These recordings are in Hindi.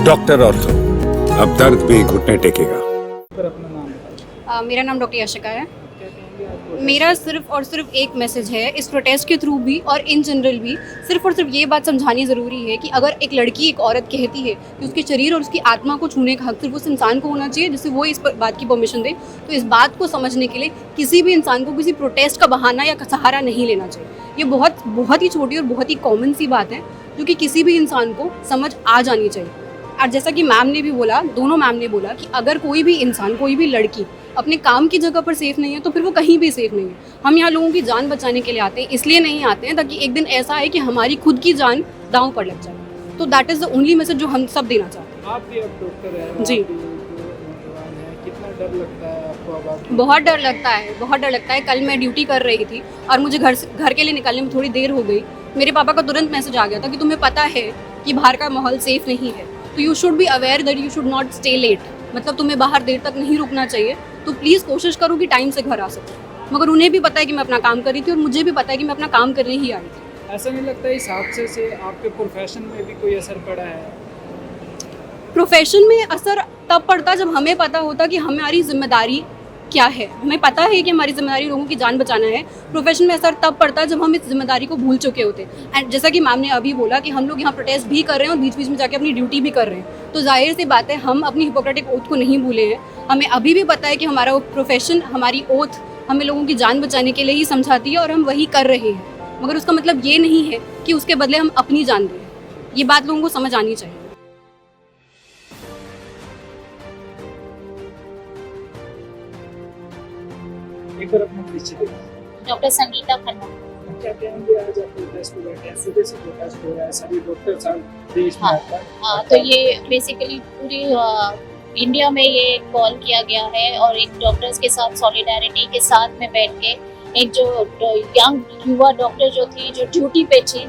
डॉक्टर ऑर्थो, अब दर्द भी घुटने टेकेगा। पर अपना नाम बताइए। मेरा नाम डॉक्टर यशिका है। क्या कहेंगे आज प्रोटेस्ट? मेरा सिर्फ और सिर्फ एक मैसेज है इस प्रोटेस्ट के थ्रू भी और इन जनरल भी, सिर्फ और सिर्फ ये बात समझानी ज़रूरी है कि अगर एक लड़की एक औरत कहती है कि उसके शरीर और उसकी आत्मा को छूने का हक सिर्फ उस इंसान को होना चाहिए जिससे वो इस बात की परमिशन दे, तो इस बात को समझने के लिए किसी भी इंसान को किसी प्रोटेस्ट का बहाना या सहारा नहीं लेना चाहिए। ये बहुत बहुत ही छोटी और बहुत ही कॉमन सी बात है जो कि किसी भी इंसान को समझ आ जानी चाहिए। और जैसा कि मैम ने भी बोला, दोनों मैम ने बोला कि अगर कोई भी इंसान, कोई भी लड़की अपने काम की जगह पर सेफ नहीं है तो फिर वो कहीं भी सेफ नहीं है। हम यहाँ लोगों की जान बचाने के लिए आते हैं, इसलिए नहीं आते हैं ताकि एक दिन ऐसा आए कि हमारी खुद की जान दांव पर लग जाए। तो that is the only message जो हम सब देना चाहते हैं। आप भी अब डॉक्टर हैं, जी। आप भी नौजवान हैं, कितना डर लगता है आपको अब आप? बहुत डर लगता है, बहुत डर लगता है। कल मैं ड्यूटी कर रही थी और मुझे घर के लिए निकलने में थोड़ी देर हो गई। मेरे पापा का तुरंत मैसेज आ गया था कि तुम्हें पता है कि बाहर का माहौल सेफ नहीं है, तो you should be aware that you should not stay late. मतलब तुम्हें बाहर देर तक नहीं रुकना चाहिए, तो प्लीज़ कोशिश करो कि टाइम से घर आ सको। मगर उन्हें भी पता है कि मैं अपना काम कर रही थी और मुझे भी पता है कि मैं अपना काम करने ही आई थी। ऐसा नहीं लगता इस हादसे से आपके प्रोफेशन में भी कोई असर पड़ा है? प्रोफेशन में असर तब पड़ता जब हमें पता होता कि हमारी जिम्मेदारी क्या है। हमें पता है कि हमारी जिम्मेदारी लोगों की जान बचाना है। प्रोफेशन में असर तब पड़ता है जब हम इस जिम्मेदारी को भूल चुके होते हैं। एंड जैसा कि मैम ने अभी बोला कि हम लोग यहाँ प्रोटेस्ट भी कर रहे हैं और बीच बीच में जाके अपनी ड्यूटी भी कर रहे हैं, तो जाहिर सी बात है हम अपनी हिपोक्रेटिक ओथ को नहीं भूले हैं। हमें अभी भी पता है कि हमारा वो प्रोफेशन, हमारी ओथ हमें लोगों की जान बचाने के लिए ही समझाती है और हम वही कर रहे हैं। मगर उसका मतलब ये नहीं है कि उसके बदले हम अपनी जान दें। ये बात लोगों को समझ आनी चाहिए। एक बार अपना पीछे देखिए। डॉक्टर संगीता खन्ना। क्या कहेंगे आज आप प्रोटेस्ट पे बैठे हैं? सुबह से प्रोटेस्ट हो रहा है, सभी डॉक्टर सब देश में हाँ। आता है। तो ये बेसिकली पूरी इंडिया में ये कॉल किया गया है और एक डॉक्टर्स के साथ सॉलिडारिटी के साथ में बैठ के एक जो यंग युवा डॉक्टर जो थी, जो ड्यूटी पे थी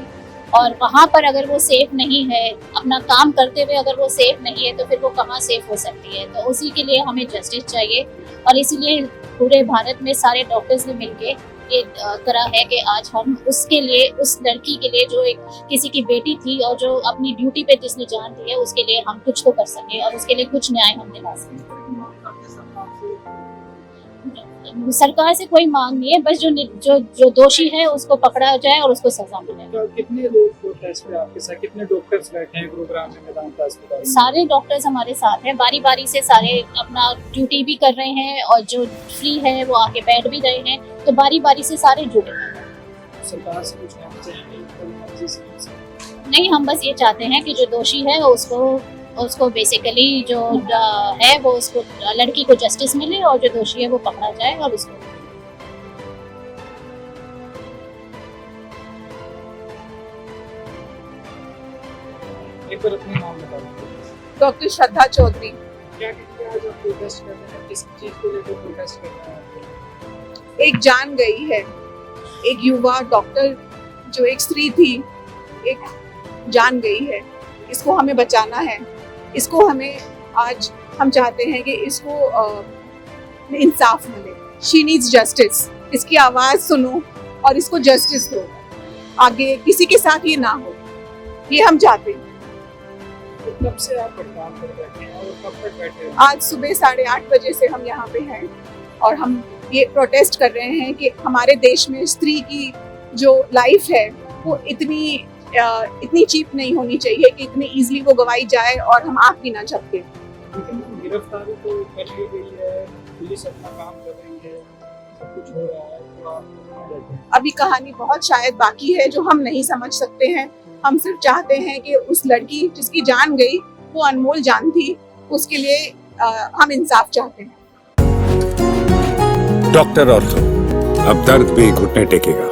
और वहाँ पर अगर वो सेफ नहीं है, अपना काम करते हुए अगर वो सेफ नहीं है तो फिर वो कहाँ सेफ हो सकती है। तो उसी के लिए हमें जस्टिस चाहिए और इसीलिए पूरे भारत में सारे डॉक्टर्स ने मिलके ये करा है कि आज हम उसके लिए, उस लड़की के लिए जो एक किसी की बेटी थी और जो अपनी ड्यूटी पे जिसने जान दी है, उसके लिए हम कुछ तो कर सके और उसके लिए कुछ न्याय हम दिला सकें। सरकार से कोई मांग नहीं है, बस जो दोषी है उसको पकड़ा जाए और उसको सजा मिले। तो कितने लोग प्रोटेस्ट पे आपके साथ, कितने डॉक्टर्स बैठे हैं प्रोग्राम में मेदांता अस्पताल में? सारे डॉक्टर्स हमारे साथ हैं, बारी बारी से सारे अपना ड्यूटी भी कर रहे हैं और जो फ्री है वो आके बैठ भी रहे हैं, तो बारी बारी से सारे जुड़े हैं। सरकार से कुछ कहना चाहिए? नहीं, हम बस ये चाहते हैं कि जो दोषी है उसको बेसिकली जो है वो उसको, लड़की को जस्टिस मिले और जो दोषी है वो पकड़ा जाए और उसको। एक बार अपने नाम बताइए। डॉक्टर श्रद्धा चौधरी। क्या कहेंगे आज आप प्रोटेस्ट कर रहे हैं, किस चीज को लेकर प्रोटेस्ट कर रहे हैं? एक जान गई है, एक युवा डॉक्टर जो एक स्त्री थी, एक जान गई है। इसको हमें बचाना है, इसको हमें आज हम चाहते हैं कि इसको इंसाफ मिले। She needs justice. इसकी आवाज़ सुनो और इसको जस्टिस दो। आगे किसी के साथ ये ना हो, ये हम चाहते हैं। तो कब से आप हड़ताल पर बैठे हैं और कब तक बैठे हैं? आज सुबह 8:30 बजे से हम यहाँ पे हैं और हम ये प्रोटेस्ट कर रहे हैं कि हमारे देश में स्त्री की जो लाइफ है वो इतनी चीप नहीं होनी चाहिए कि इतनी इजीली वो गवाई जाए और हम आँख भी ना झपके। गिरफ्तारी तो कर ली गई है, पुलिस अपना काम कर रही है, सब कुछ हो रहा है, तो आप अभी कहानी बहुत शायद बाकी है जो हम नहीं समझ सकते हैं। हम सिर्फ चाहते हैं कि उस लड़की जिसकी जान गई वो अनमोल जान थी, उसके लिए हम इंसाफ चाहते हैं। डॉक्टर ऑर्थो, अब दर्द भी घुटने टेकेगा।